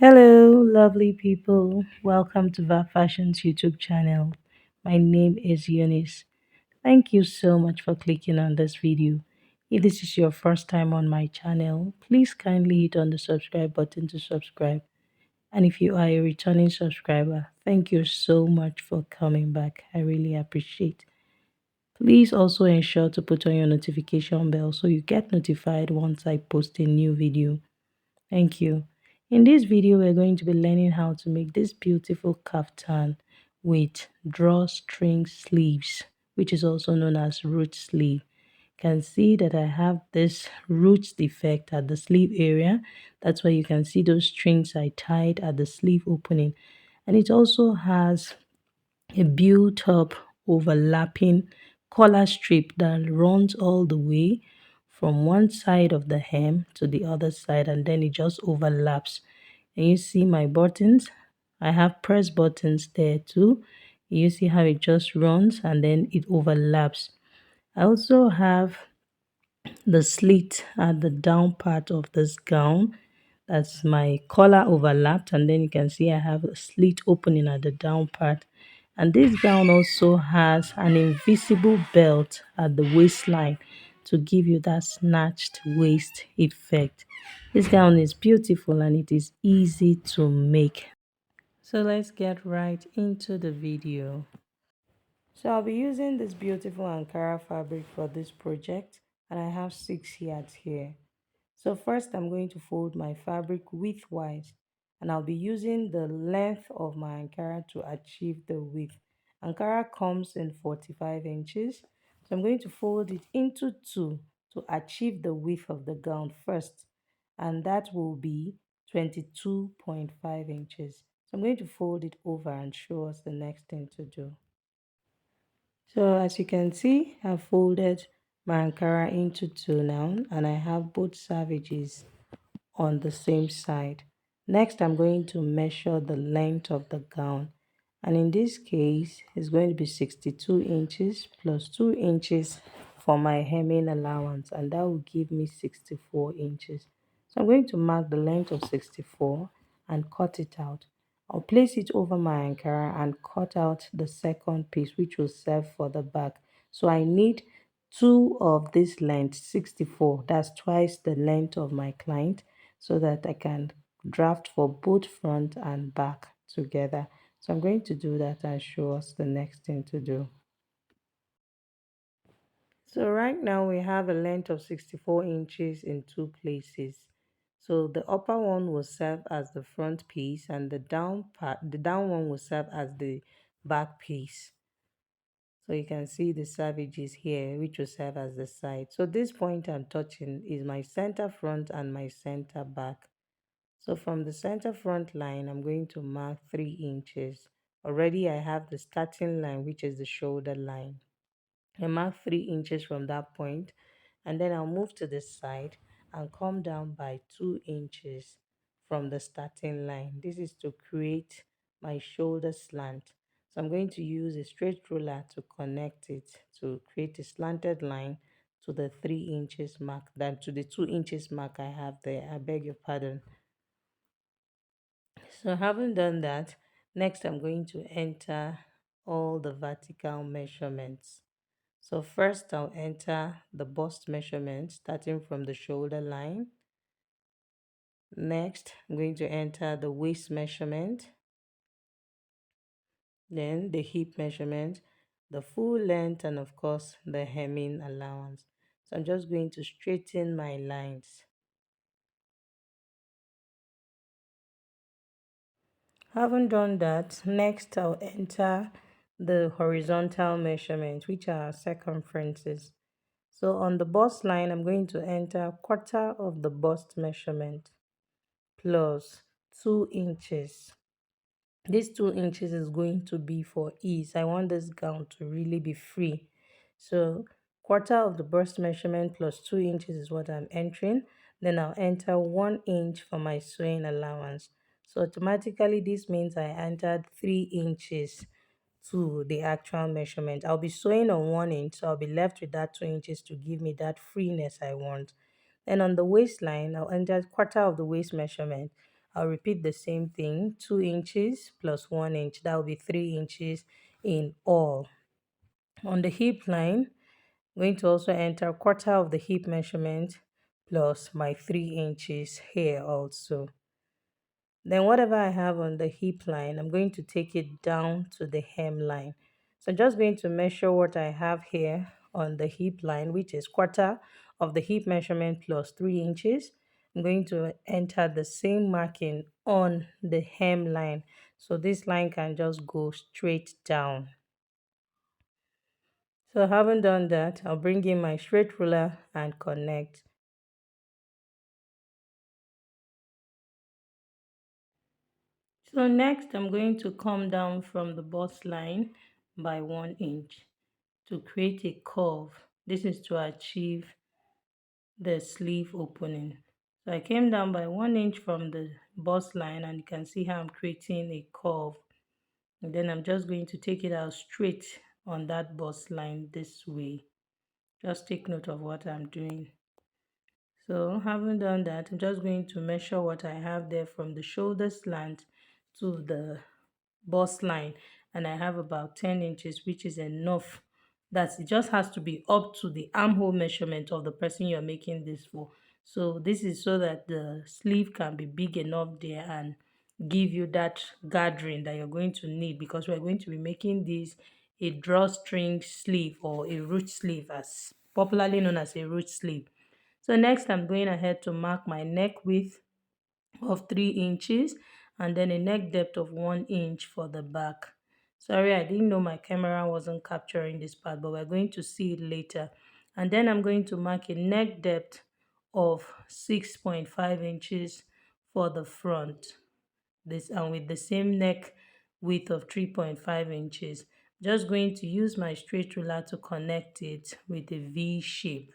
Hello, lovely people. Welcome to Va Fashion's YouTube channel. My name is Eunice. Thank you so much for clicking on this video. If this is your first time on my channel, please kindly hit on the subscribe button to subscribe. And if you are a returning subscriber, thank you so much for coming back. I really appreciate. Please also ensure to put on your notification bell so you get notified once I post a new video. Thank you. In this video, we're going to be learning how to make this beautiful kaftan with drawstring sleeves, which is also known as root sleeve. You can see that I have this ruched effect at the sleeve area. That's why you can see those strings I tied at the sleeve opening. And it also has a built-up overlapping collar strip that runs all the way from one side of the hem to the other side, and then it just overlaps. And you see my buttons, I have press buttons there too. You see how it just runs and then it overlaps. I also have the slit at the down part of this gown. That's my collar overlapped, and then you can see I have a slit opening at the down part. And this gown also has an invisible belt at the waistline to give you that snatched waist effect. This gown is beautiful and it is easy to make. So let's get right into the video. So I'll be using this beautiful Ankara fabric for this project, and I have 6 yards here. So first I'm going to fold my fabric widthwise, and I'll be using the length of my Ankara to achieve the width. Ankara comes in 45 inches, so I'm going to fold it into two to achieve the width of the gown first, and that will be 22.5 inches. So I'm going to fold it over and show us the next thing to do. So as you can see, I've folded my Ankara into two now, and I have both savages on the same side. Next, I'm going to measure the length of the gown, and in this case, it's going to be 62 inches plus 2 inches for my hemming allowance, and that will give me 64 inches. So I'm going to mark the length of 64 and cut it out. I'll place it over my Ankara and cut out the second piece, which will serve for the back. So I need two of this length, 64. That's twice the length of my client, so that I can draft for both front and back together. So I'm going to do that and show us the next thing to do. So right now we have a length of 64 inches in two places. So the upper one will serve as the front piece, and the down one will serve as the back piece. So you can see the savages here, which will serve as the side. So this point I'm touching is my center front and my center back. So from the center front line, I'm going to mark 3 inches. Already I have the starting line, which is the shoulder line. I mark 3 inches from that point, and then I'll move to the side and come down by 2 inches from the starting line. This is to create my shoulder slant. So I'm going to use a straight ruler to connect it to create a slanted line to the 3 inches mark, then to the 2 inches mark I have there. I beg your pardon. So having done that, next I'm going to enter all the vertical measurements. So first I'll enter the bust measurement starting from the shoulder line. Next, I'm going to enter the waist measurement, then the hip measurement, the full length, and of course the hemming allowance. So I'm just going to straighten my lines. Having done that, next I'll enter the horizontal measurement, which are circumferences. So on the bust line, I'm going to enter quarter of the bust measurement plus 2 inches. This 2 inches is going to be for ease. I want this gown to really be free. So quarter of the bust measurement plus 2 inches is what I'm entering. Then I'll enter 1 inch for my sewing allowance. So automatically this means I entered 3 inches to the actual measurement. I'll be sewing on 1 inch, so I'll be left with that 2 inches to give me that freeness I want. Then on the waistline, I'll enter quarter of the waist measurement I'll repeat the same thing, 2 inches plus 1 inch. That will be 3 inches in all. On the hip line, I'm going to also enter quarter of the hip measurement plus my 3 inches here also. Then whatever I have on the hip line, I'm going to take it down to the hem line. So I'm just going to measure what I have here on the hip line, which is quarter of the hip measurement plus 3 inches. I'm going to enter the same marking on the hem line. So this line can just go straight down. So having done that, I'll bring in my straight ruler and connect. So next, I'm going to come down from the bust line by 1 inch to create a curve. This is to achieve the sleeve opening. So I came down by 1 inch from the bust line, and you can see how I'm creating a curve. And then I'm just going to take it out straight on that bust line this way. Just take note of what I'm doing. So having done that, I'm just going to measure what I have there from the shoulder slant to the bust line, and I have about 10 inches, which is enough. That it just has to be up to the armhole measurement of the person you're making this for. So this is so that the sleeve can be big enough there and give you that gathering that you're going to need, because we're going to be making this a drawstring sleeve or a ruched sleeve, as popularly known as a ruched sleeve. So next, I'm going ahead to mark my neck width of 3 inches and then a neck depth of 1 inch for the back. Sorry, I didn't know my camera wasn't capturing this part, but we're going to see it later. And then I'm going to mark a neck depth of 6.5 inches for the front. This, and with the same neck width of 3.5 inches. Just going to use my straight ruler to connect it with a V shape.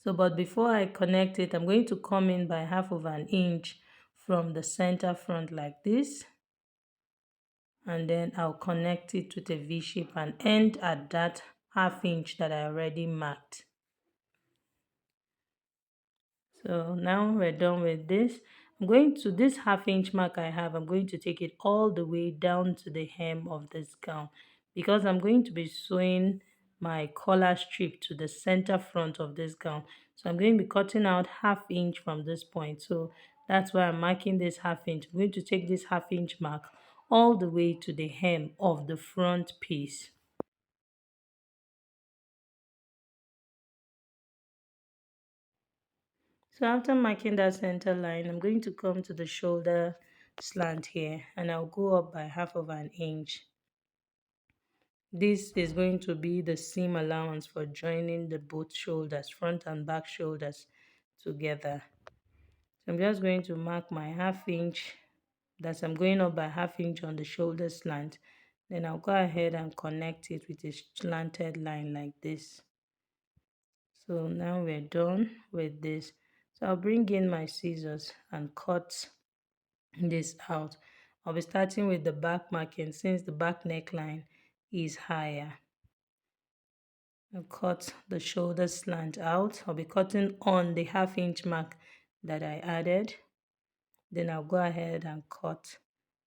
So, but before I connect it, I'm going to come in by half of an inch from the center front like this. And then I'll connect it with a V shape and end at that half inch that I already marked. So now we're done with this. I'm going to this half inch mark I have, I'm going to take it all the way down to the hem of this gown, because I'm going to be sewing my collar strip to the center front of this gown. So I'm going to be cutting out half inch from this point. So that's why I'm marking this half inch. I'm going to take this half inch mark all the way to the hem of the front piece. So after marking that center line, I'm going to come to the shoulder slant here, and I'll go up by half of an inch. This is going to be the seam allowance for joining the both shoulders, front and back shoulders together. So I'm just going to mark my half inch, that I'm going up by half inch on the shoulder slant. Then I'll go ahead and connect it with a slanted line like this. So now we're done with this. So I'll bring in my scissors and cut this out. I'll be starting with the back marking since the back neckline is higher. I'll cut the shoulder slant out. I'll be cutting on the half inch mark that I added. Then I'll go ahead and cut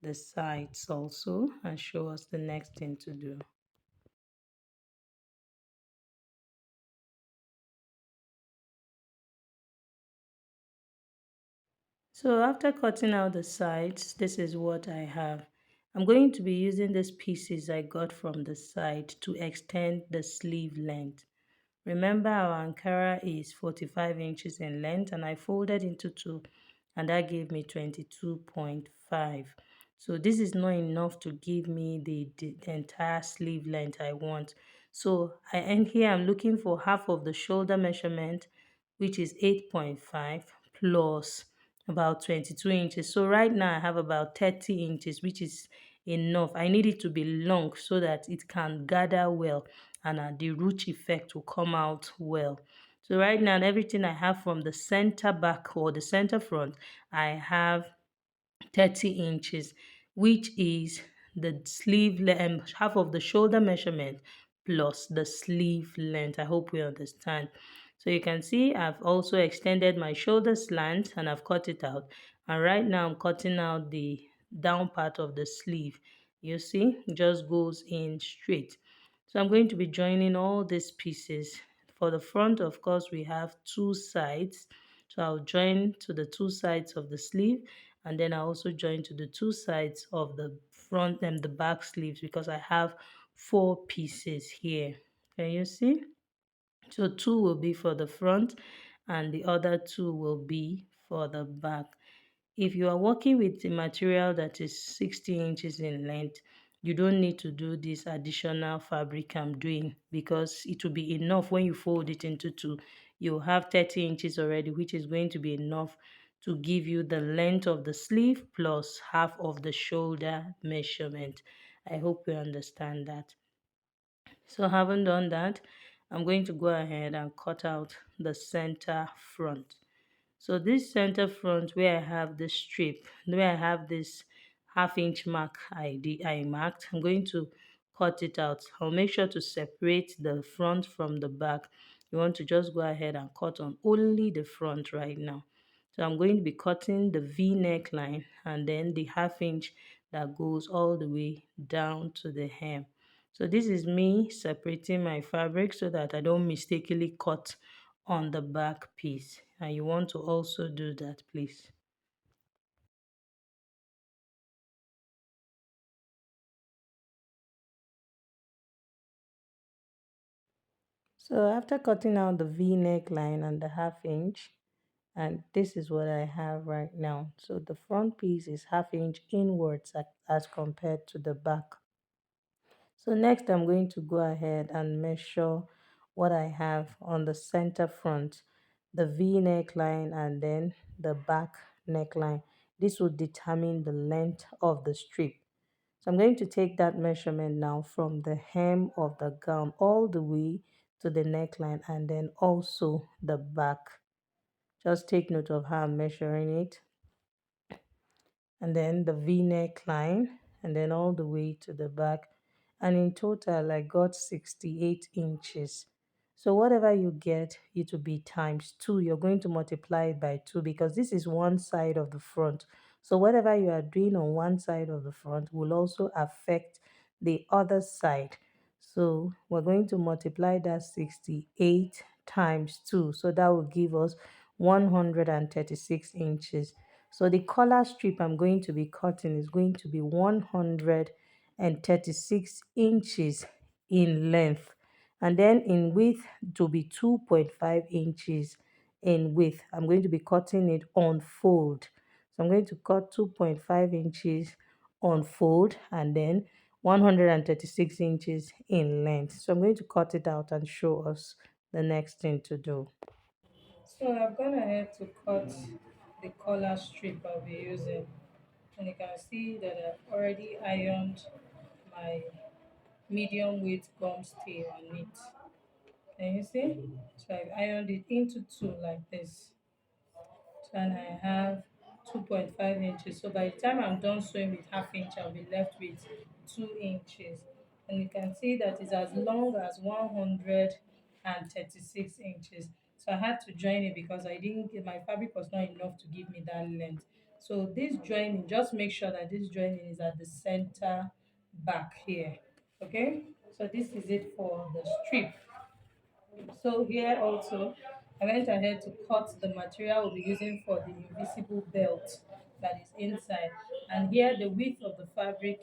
the sides also and show us the next thing to do. So after cutting out the sides, this is what I have. I'm going to be using these pieces I got from the side to extend the sleeve length. Remember, our Ankara is 45 inches in length, and I folded into two, and that gave me 22.5. So this is not enough to give me the entire sleeve length I want. So I end here, I'm looking for half of the shoulder measurement, which is 8.5 plus about 22 inches. So right now I have about 30 inches, which is enough. I need it to be long so that it can gather well, and the root effect will come out well. So right now, everything I have from the center back or the center front, I have 30 inches, which is the sleeve length, half of the shoulder measurement plus the sleeve length. I hope we understand. So you can see I've also extended my shoulder slant and I've cut it out. And right now I'm cutting out the down part of the sleeve. You see, it just goes in straight. So I'm going to be joining all these pieces. For the front, of course, we have two sides. So I'll join to the two sides of the sleeve, and then I also join to the two sides of the front and the back sleeves because I have four pieces here. Can you see? So two will be for the front and the other two will be for the back. If you are working with a material that is 60 inches in length, you don't need to do this additional fabric I'm doing because it will be enough when you fold it into two. You have 30 inches already, which is going to be enough to give you the length of the sleeve plus half of the shoulder measurement. I hope you understand that. So having done that, I'm going to go ahead and cut out the center front. So this center front where I have this strip, where I have this half-inch mark I marked, I'm going to cut it out. I'll make sure to separate the front from the back. You want to just go ahead and cut on only the front right now. So I'm going to be cutting the V neckline and then the half-inch that goes all the way down to the hem. So this is me separating my fabric so that I don't mistakenly cut on the back piece, and you want to also do that, please. So after cutting out the V neckline and the half-inch, and this is what I have right now. So the front piece is half-inch inwards as compared to the back. So next I'm going to go ahead and measure what I have on the center front, the V neckline and then the back neckline. This will determine the length of the strip. So I'm going to take that measurement now from the hem of the gown all the way to the neckline and then also the back. Just take note of how I'm measuring it, and then the v-neck line, and then all the way to the back, and in total I got 68 inches. So whatever you get, it will be times 2. You're going to multiply it by 2 because this is one side of the front. So whatever you are doing on one side of the front will also affect the other side. So we're going to multiply that 68 times 2. So that will give us 136 inches. So the collar strip I'm going to be cutting is going to be 136 inches in length. And then in width to be 2.5 inches in width. I'm going to be cutting it on fold. So I'm going to cut 2.5 inches on fold and then 136 inches in length. So I'm going to cut it out and show us the next thing to do. So I've gone ahead to cut the collar strip I'll be using, and you can see that I've already ironed my medium weight gum stay on it. Can you see? So I've ironed it into two like this. So and I have 2.5 inches. So by the time I'm done sewing with half inch, I'll be left with 2 inches. And you can see that it's as long as 136 inches. So I had to join it because I didn't get my fabric was not enough to give me that length. So this joining, just make sure that this joining is at the center back here. Okay, so this is it for the strip. So here also, I went ahead to cut the material we'll be using for the invisible belt that is inside. And here the width of the fabric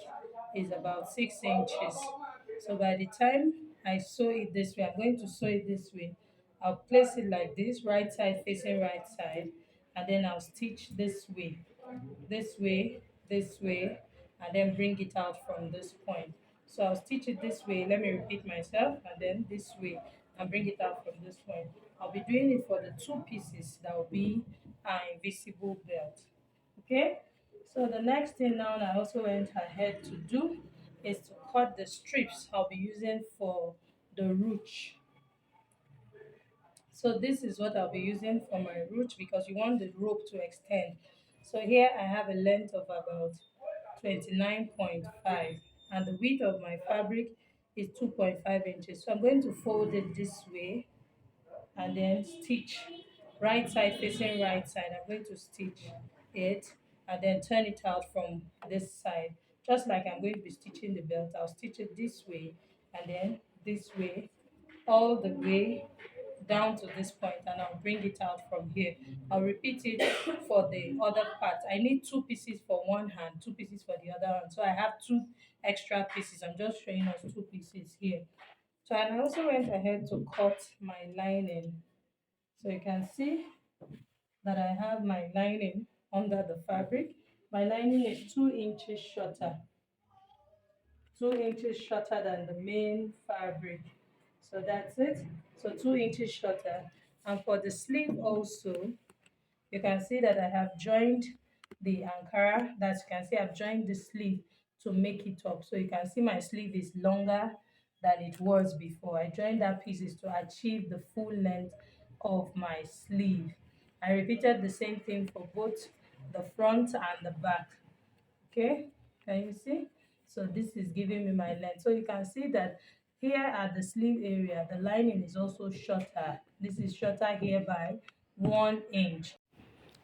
is about 6 inches. So by the time I sew it this way, I'm going to sew it this way. I'll place it like this, right side facing right side, and then I'll stitch this way, this way, and then bring it out from this point. So I'll stitch it this way. Let me repeat myself, and then this way, and bring it out from this point. I'll be doing it for the two pieces that will be our invisible belt. Okay. So the next thing now I also went ahead to do is to cut the strips I'll be using for the ruche. So this is what I'll be using for my root because you want the rope to extend. So here I have a length of about 29.5 and the width of my fabric is 2.5 inches. So I'm going to fold it this way and then stitch right side facing right side. I'm going to stitch it and then turn it out from this side. Just like I'm going to be stitching the belt, I'll stitch it this way and then this way, all the way down to this point, and I'll bring it out from here. I'll repeat it for the other part. I need two pieces for one hand, two pieces for the other hand. So I have two extra pieces. I'm just showing us two pieces here. So and I also went ahead to cut my lining. So you can see that I have my lining under the fabric. My lining is 2 inches shorter, 2 inches shorter than the main fabric. So that's it. So 2 inches shorter. And for the sleeve also, you can see that I have joined the Ankara. That you can see I've joined the sleeve to make it up. So you can see my sleeve is longer than it was before. I joined that pieces to achieve the full length of my sleeve. I repeated the same thing for both the front and the back. Okay, can you see? So this is giving me my length. So you can see that here at the sleeve area, the lining is also shorter. This is shorter here by 1 inch.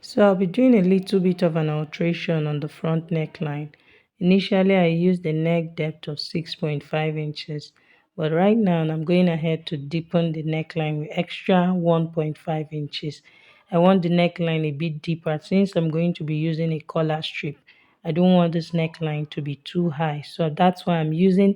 So I'll be doing a little bit of an alteration on the front neckline. Initially, I used a neck depth of 6.5 inches, but right now I'm going ahead to deepen the neckline with extra 1.5 inches. I want the neckline a bit deeper since I'm going to be using a collar strip. I don't want this neckline to be too high, so that's why I'm using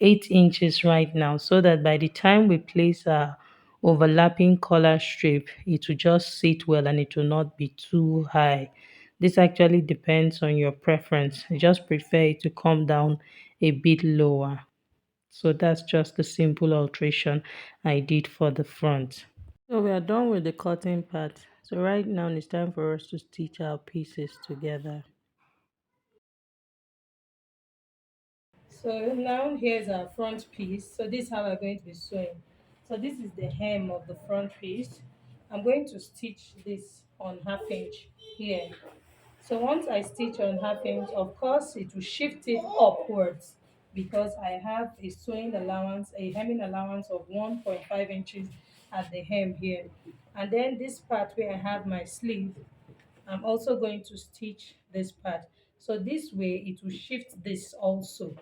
8 inches right now, so that by the time we place our overlapping collar strip, it will just sit well and it will not be too high. This actually depends on your preference. I just prefer it to come down a bit lower. So that's just the simple alteration I did for the front. So we are done with the cutting part. So right now it's time for us to stitch our pieces together. So now here's our front piece. So this is how we're going to be sewing. So this is the hem of the front piece. I'm going to stitch this on 1/2 inch here. So once I stitch on 1/2 inch, of course it will shift it upwards because I have a sewing allowance, a hemming allowance of 1.5 inches at the hem here. And then this part where I have my sleeve, I'm also going to stitch this part. So this way it will shift this also.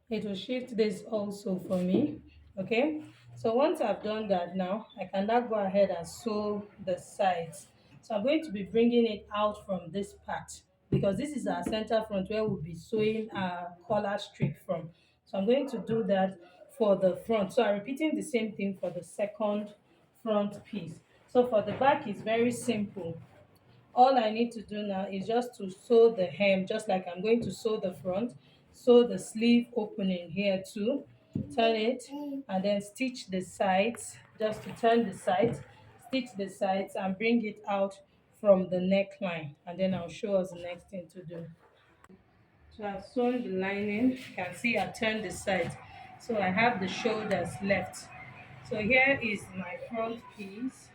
It will shift this also for me. Okay, so once I've done that, now I can now go ahead and sew the sides. So I'm going to be bringing it out from this part because this is our center front where we'll be sewing our collar strip from. So I'm going to do that for the front. So I'm repeating the same thing for the second front piece. So for the back, it's very simple. All I need to do now is just to sew the hem, just like I'm going to sew the front. Sew the sleeve opening here too, turn it and then stitch the sides, just to turn the sides, stitch the sides and bring it out from the neckline, and then I'll show us the next thing to do. So I've sewn the lining. You can see I turned the sides, so I have the shoulders left. So here is my front piece.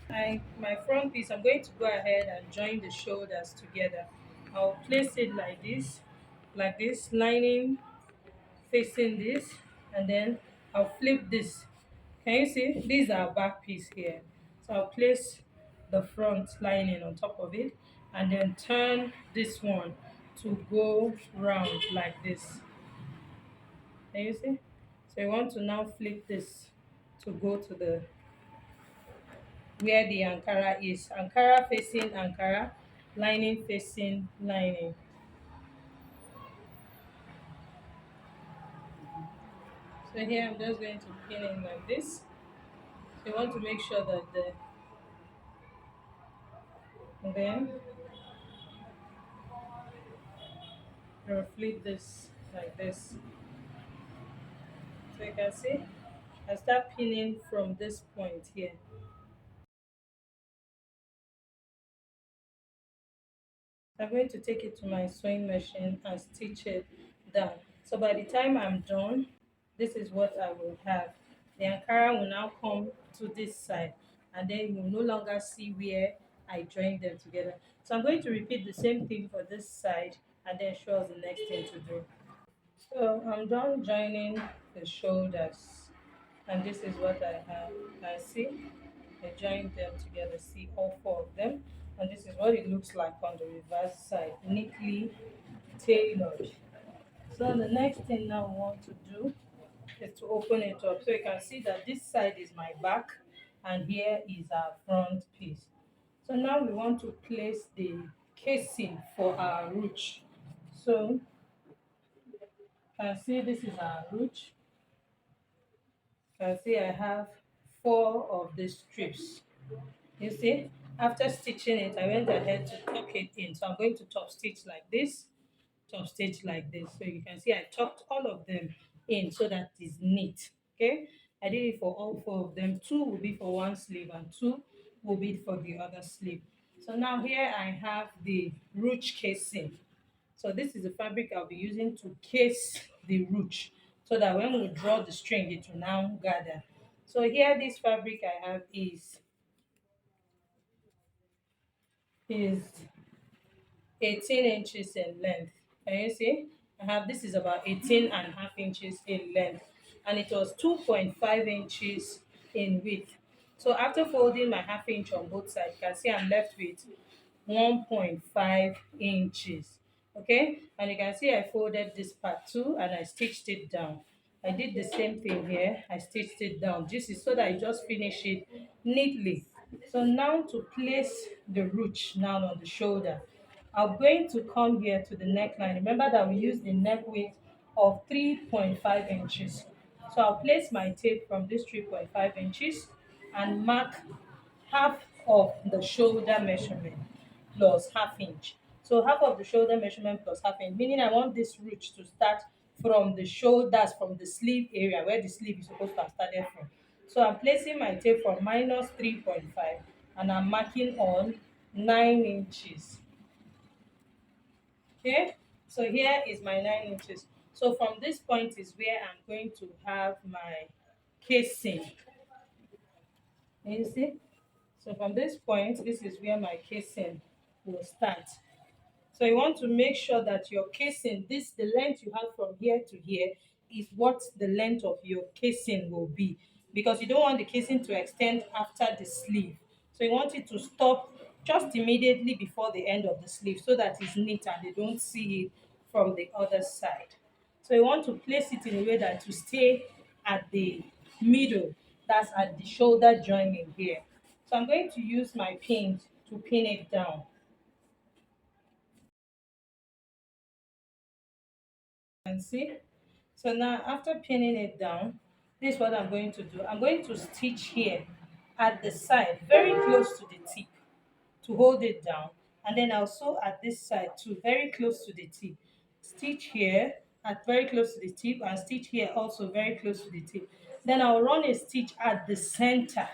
My front piece, I'm going to go ahead and join the shoulders together. I'll place it like this, lining facing this, and then I'll flip this. Can you see? These are back piece here. So I'll place the front lining on top of it and then turn this one to go round like this. Can you see? So you want to now flip this to go to the where the Ankara is. Ankara facing Ankara, lining facing lining. So here I'm just going to pin in like this. So you want to make sure that then you flip this like this. So you can see I start pinning from this point here. I'm going to take it to my sewing machine and stitch it down. So by the time I'm done, this is what I will have. The Ankara will now come to this side, and then you will no longer see where I joined them together. So I'm going to repeat the same thing for this side and then show us the next thing to do. So I'm done joining the shoulders, and this is what I have. I see I joined them together, see all four of them, and this is what it looks like on the reverse side, neatly tailored. So the next thing now we want to do is to open it up. So you can see that this side is my back and here is our front piece. So now we want to place the casing for our ruche. So you can see this is our ruche. You can see I have four of these strips. You see, after stitching it, I went ahead to tuck it in. So I'm going to top stitch like this, top stitch like this. So you can see I tucked all of them in so that it's neat. Okay, I did it for all four of them. Two will be for one sleeve and two will be for the other sleeve. So now here I have the ruche casing. So this is the fabric I'll be using to case the ruche so that when we draw the string, it will now gather. So here this fabric I have is 18 inches in length. Can you see? I have this is about 18.5 inches in length and it was 2.5 inches in width. So after folding my half inch on both sides, you can see I'm left with 1.5 inches. Okay, and you can see I folded this part too and I stitched it down. I did the same thing here. I stitched it down. This is so that I just finish it neatly. So now to place the ruche now on the shoulder, I'm going to come here to the neckline. Remember that we used the neck width of 3.5 inches. So I'll place my tape from this 3.5 inches and mark half of the shoulder measurement plus half inch. So half of the shoulder measurement plus half inch, meaning I want this ruche to start from the shoulders, from the sleeve area where the sleeve is supposed to have started from. So I'm placing my tape from minus 3.5 and I'm marking on 9 inches. Okay, so here is my 9 inches. So from this point is where I'm going to have my casing. You see? So from this point, this is where my casing will start. So you want to make sure that your casing, this the length you have from here to here is what the length of your casing will be, because you don't want the casing to extend after the sleeve. So you want it to stop just immediately before the end of the sleeve so that it's neat and they don't see it from the other side. So you want to place it in a way that to stay at the middle, that's at the shoulder joining here. So I'm going to use my pin to pin it down. And see, so now after pinning it down, this is what I'm going to do. I'm going to stitch here at the side very close to the tip to hold it down, and then also at this side too, very close to the tip. Stitch here at very close to the tip and stitch here also very close to the tip. Then I'll run a stitch at the center.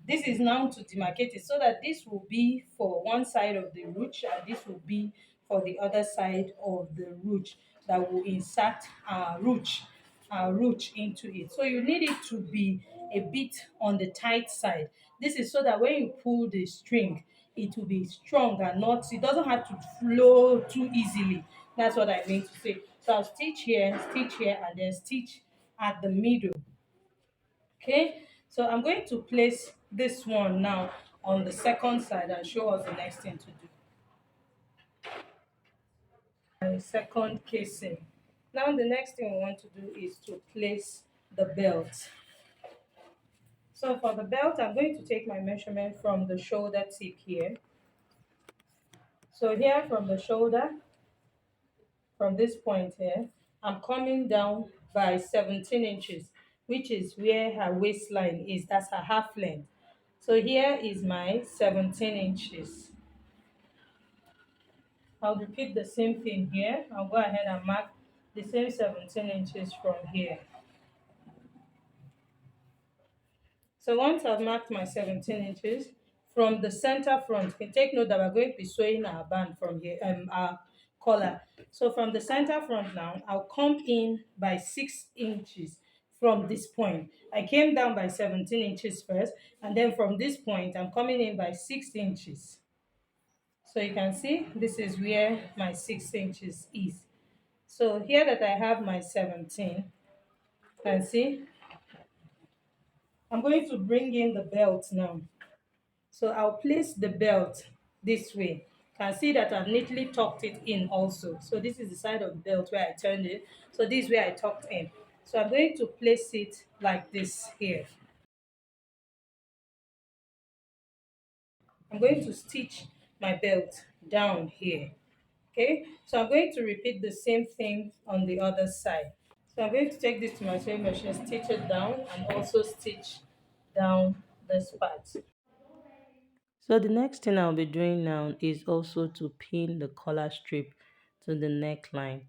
This is now to demarcate it so that this will be for one side of the ruche and this will be for the other side of the ruche that will insert our ruche into it. So you need it to be a bit on the tight side. This is so that when you pull the string, it will be strong and not, it doesn't have to flow too easily. That's what I mean to say. So I'll stitch here, and then stitch at the middle. Okay, so I'm going to place this one now on the second side and show us the next thing to do. And second casing. Now the next thing we want to do is to place the belt. So for the belt, I'm going to take my measurement from the shoulder tip here. So here from the shoulder, from this point here, I'm coming down by 17 inches, which is where her waistline is. That's her half length. So here is my 17 inches. I'll repeat the same thing here. I'll go ahead and mark the same 17 inches from here. So once I've marked my 17 inches, from the center front, you can take note that we're going to be sewing our band from here, our collar. So from the center front now, I'll come in by 6 inches from this point. I came down by 17 inches first, and then from this point, I'm coming in by 6 inches. So you can see this is where my 6 inches is. So here that I have my 17, you can see I'm going to bring in the belt now. So I'll place the belt this way. You can see that I've neatly tucked it in also. So this is the side of the belt where I turned it. So this is where I tucked in. So I'm going to place it like this here. I'm going to stitch my belt down here. Okay, so I'm going to repeat the same thing on the other side. So I'm going to take this to my sewing machine, stitch it down, and also stitch down this part. So the next thing I'll be doing now is also to pin the collar strip to the neckline.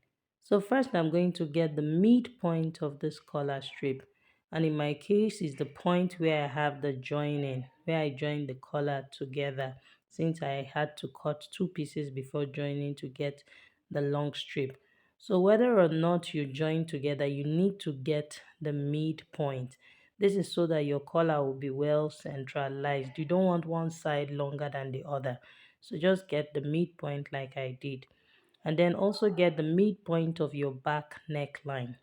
So first I'm going to get the midpoint of this collar strip, and in my case is the point where I have the joining, where I join the collar together, since I had to cut two pieces before joining to get the long strip. So whether or not you join together, you need to get the midpoint. This is so that your collar will be well centralized. You don't want one side longer than the other. So just get the midpoint like I did. And then also get the midpoint of your back neckline.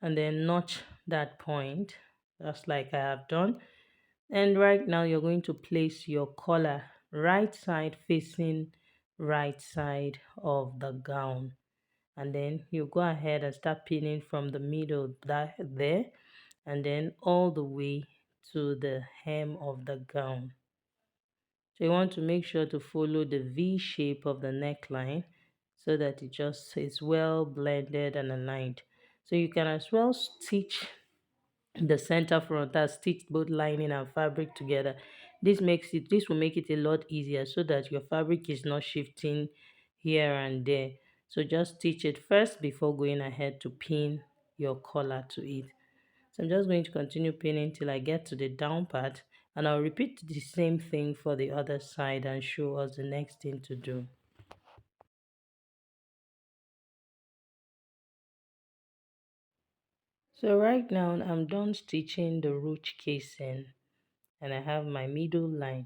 And then notch that point, just like I have done. And right now you're going to place your collar right side facing right side of the gown. And then you go ahead and start pinning from the middle that there, and then all the way to the hem of the gown. So you want to make sure to follow the V shape of the neckline so that it just is well blended and aligned. So you can as well stitch the center front, that stitch both lining and fabric together. This will make it a lot easier so that your fabric is not shifting here and there. So just stitch it first before going ahead to pin your collar to it. So I'm just going to continue pinning till I get to the down part, and I'll repeat the same thing for the other side and show us the next thing to do. So right now I'm done stitching the ruched casing and I have my middle line.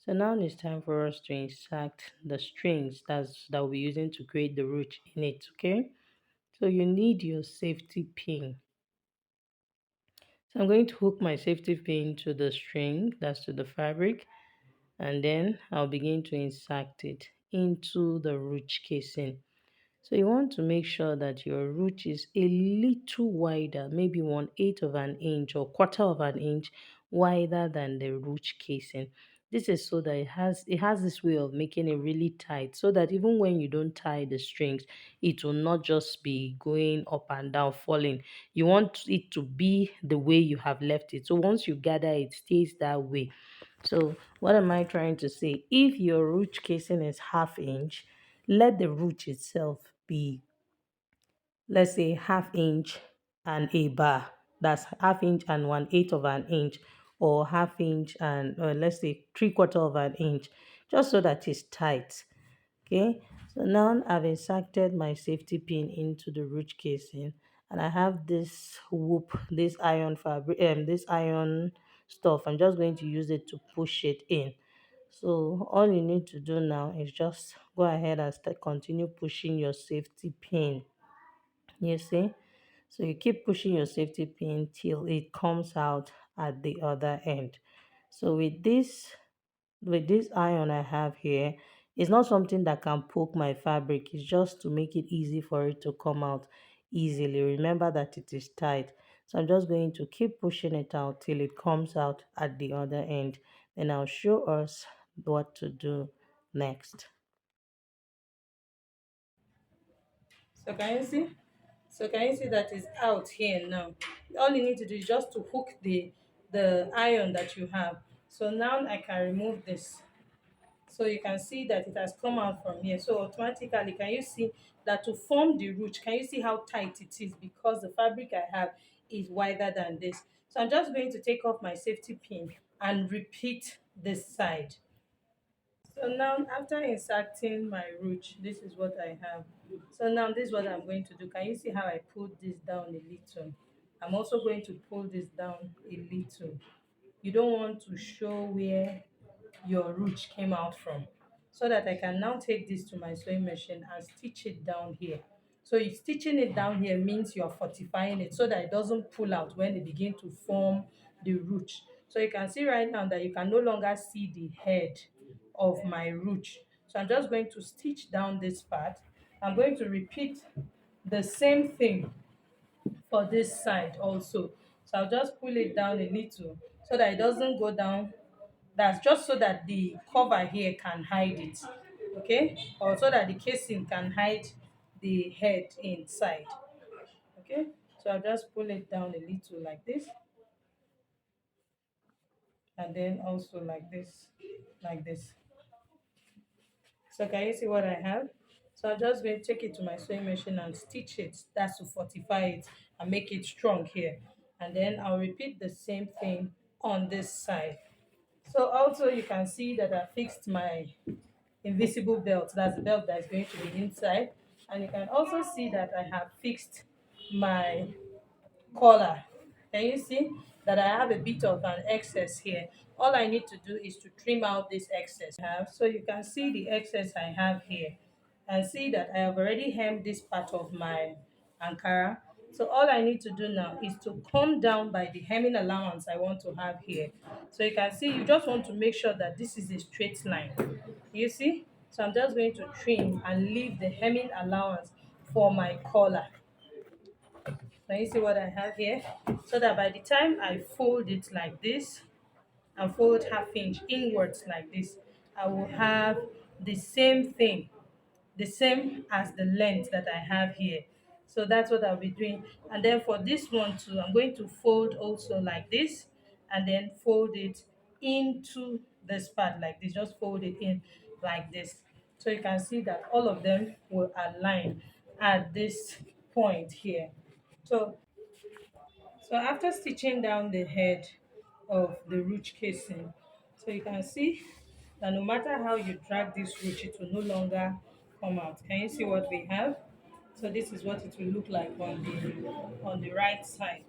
So now it's time for us to insert the strings that we'll be using to create the ruche in it, okay? So you need your safety pin. So I'm going to hook my safety pin to the string, that's to the fabric, and then I'll begin to insert it into the ruche casing. So you want to make sure that your root is a little wider, maybe 1/8 of an inch or quarter of an inch wider than the root casing. This is so that it has this way of making it really tight, so that even when you don't tie the strings, it will not just be going up and down, falling. You want it to be the way you have left it. So once you gather, it stays that way. So what am I trying to say? If your root casing is 1/2 inch, let the root itself be, let's say, 1/2 inch and a bar. That's 1/2 inch and 1/8 of an inch, or 1/2 inch and let's say 3/4 of an inch, just so that it's tight. Okay, so now I've inserted my safety pin into the root casing, and I have this whoop, this iron fabric, this iron stuff. I'm just going to use it to push it in. So all you need to do now is just go ahead and continue pushing your safety pin. You see? So you keep pushing your safety pin till it comes out at the other end. So with this iron I have here, it's not something that can poke my fabric. It's just to make it easy for it to come out easily. Remember that it is tight. So I'm just going to keep pushing it out till it comes out at the other end. Then I'll show us what to do next. So can you see? So can you see that it's out here now? All you need to do is just to hook the iron that you have. So now I can remove this. So you can see that it has come out from here. So automatically, can you see that to form the root, can you see how tight it is? Because the fabric I have is wider than this. So I'm just going to take off my safety pin and repeat this side. So now after inserting my root, this is what I have. So now this is what I'm going to do. Can you see how I pulled this down a little? I'm also going to pull this down a little. You don't want to show where your root came out from, so that I can now take this to my sewing machine and stitch it down here. So you stitching it down here means you're fortifying it so that it doesn't pull out when they begin to form the root. So you can see right now that you can no longer see the head of my root. So I'm just going to stitch down this part. I'm going to repeat the same thing for this side also. So I'll just pull it down a little so that it doesn't go down. That's just so that the cover here can hide it, okay? Or so that the casing can hide the head inside, okay? So I'll just pull it down a little like this, and then also like this, like this. So can you see what I have? So I'm just going to take it to my sewing machine and stitch it. That's to fortify it and make it strong here. And then I'll repeat the same thing on this side. So also you can see that I fixed my invisible belt. That's the belt that is going to be inside. And you can also see that I have fixed my collar. Can you see that I have a bit of an excess here? All I need to do is to trim out this excess I have. So you can see the excess I have here and see that I have already hemmed this part of my Ankara. So all I need to do now is to come down by the hemming allowance I want to have here. So you can see you just want to make sure that this is a straight line. You see? So I'm just going to trim and leave the hemming allowance for my collar. Can you see what I have here? So that by the time I fold it like this and fold half inch inwards like this, I will have the same thing, the same as the length that I have here. So that's what I'll be doing. And then for this one too, I'm going to fold also like this and then fold it into this part like this. Just fold it in like this. So you can see that all of them will align at this point here. So so after stitching down the head of the root casing, so you can see that no matter how you drag this root, it will no longer come out. Can you see what we have? So this is what it will look like on the right side.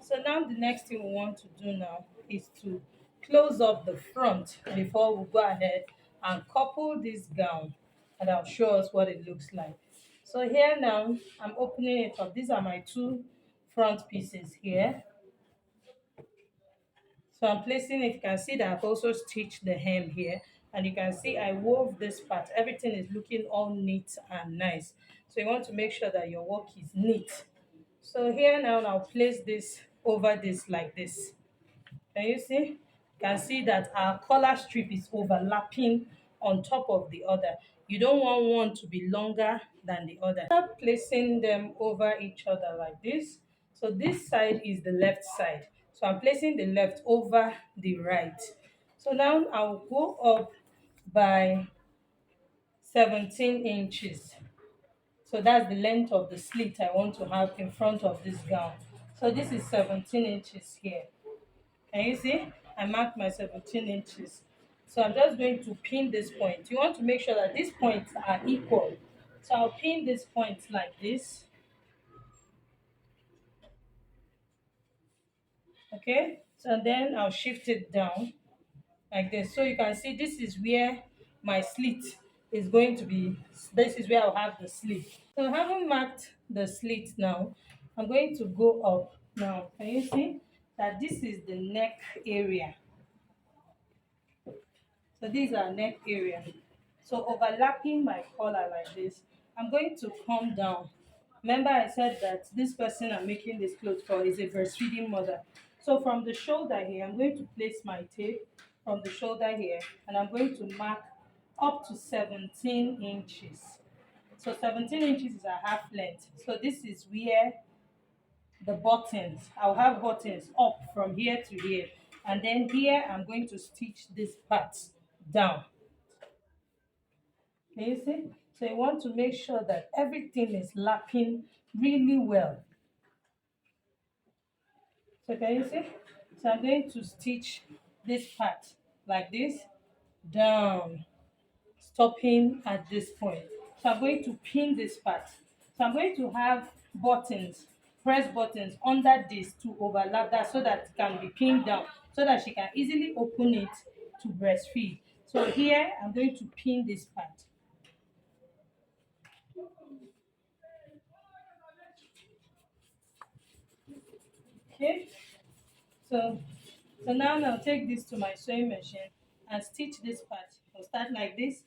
So now the next thing we want to do now is to close up the front before we go ahead and couple this gown, and I'll show us what it looks like. So here now I'm opening it up. These are my two front pieces here. So I'm placing it. You can see that I've also stitched the hem here, and you can see I wove this part. Everything is looking all neat and nice. So you want to make sure that your work is neat. So here now I'll place this over this like this. Can you see? You can see that our collar strip is overlapping on top of the other. You don't want one to be longer than the other. Start placing them over each other like this. So this side is the left side. So I'm placing the left over the right. So now I'll go up by 17 inches. So that's the length of the slit I want to have in front of this gown. So this is 17 inches here. Can you see? I marked my 17 inches. So I'm just going to pin this point. You want to make sure that these points are equal. So I'll pin this point like this. Okay? So then I'll shift it down like this. So you can see this is where my slit is going to be. This is where I'll have the slit. So having marked the slit now, I'm going to go up. Now, can you see that this is the neck area? So these are neck area. So overlapping my collar like this, I'm going to come down. Remember I said that this person I'm making this clothes for is a breastfeeding mother. So from the shoulder here, I'm going to place my tape from the shoulder here, and I'm going to mark up to 17 inches. So 17 inches is a half length. So this is where the buttons, I'll have buttons up from here to here, and then here I'm going to stitch this part down. Can you see? So you want to make sure that everything is lapping really well. So can you see? So I'm going to stitch this part like this down, stopping at this point. So I'm going to pin this part. So I'm going to have buttons, press buttons under this to overlap that so that it can be pinned down so that she can easily open it to breastfeed. So here I'm going to pin this part. Okay, so now take this to my sewing machine and stitch this part. I'll start like this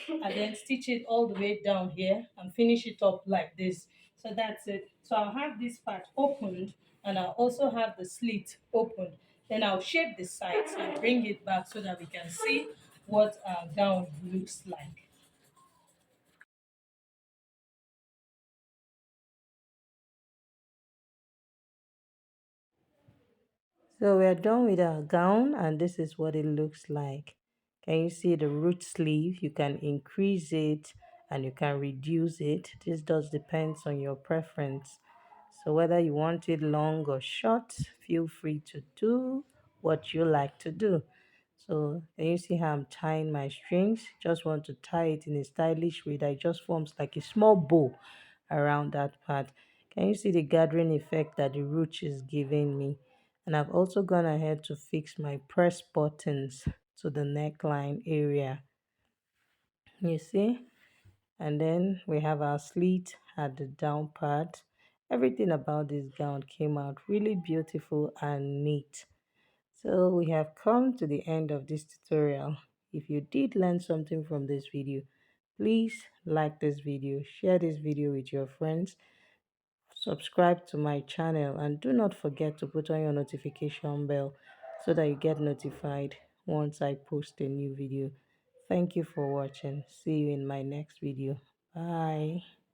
and then stitch it all the way down here and finish it up like this. So that's it. So I'll have this part opened and I'll also have the slit opened. Then I'll shape the sides and bring it back so that we can see what our gown looks like. So we're done with our gown and this is what it looks like. Can you see the root sleeve? You can increase it and you can reduce it. This does depends on your preference. So whether you want it long or short, feel free to do what you like to do. So can you see how I'm tying my strings? Just want to tie it in a stylish way that it just forms like a small bow around that part. Can you see the gathering effect that the root is giving me? And I've also gone ahead to fix my press buttons to the neckline area. You see? And then we have our slit at the down part. Everything about this gown came out really beautiful and neat. So we have come to the end of this tutorial. If you did learn something from this video, please like this video, share this video with your friends, subscribe to my channel, and do not forget to put on your notification bell so that you get notified once I post a new video. Thank you for watching. See you in my next video. Bye.